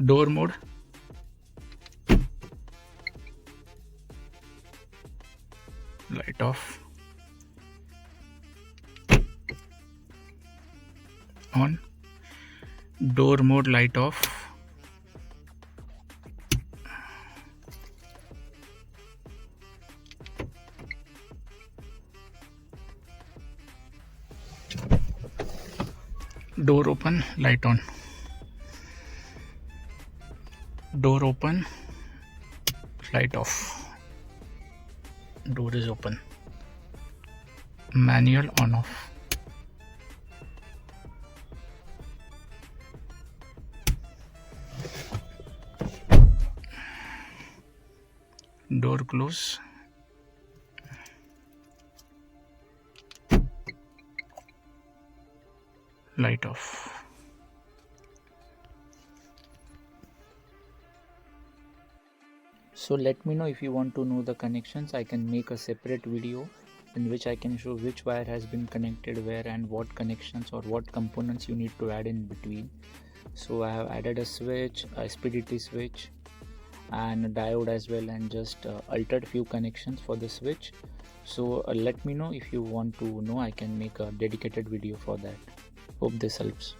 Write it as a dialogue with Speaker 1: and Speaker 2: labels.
Speaker 1: Door mode, light off, on. Door mode, light off, door open, light on. Door open, light off. Door is open. Manual on off. Door close. Light off.
Speaker 2: So let me know if you want to know the connections. I can make a separate video in which I can show which wire has been connected where and what connections or what components you need to add in between. So I have added a switch, a SPDT switch and a diode as well, and just altered few connections for the switch. So let me know if you want to know. I can make a dedicated video for that. Hope this helps.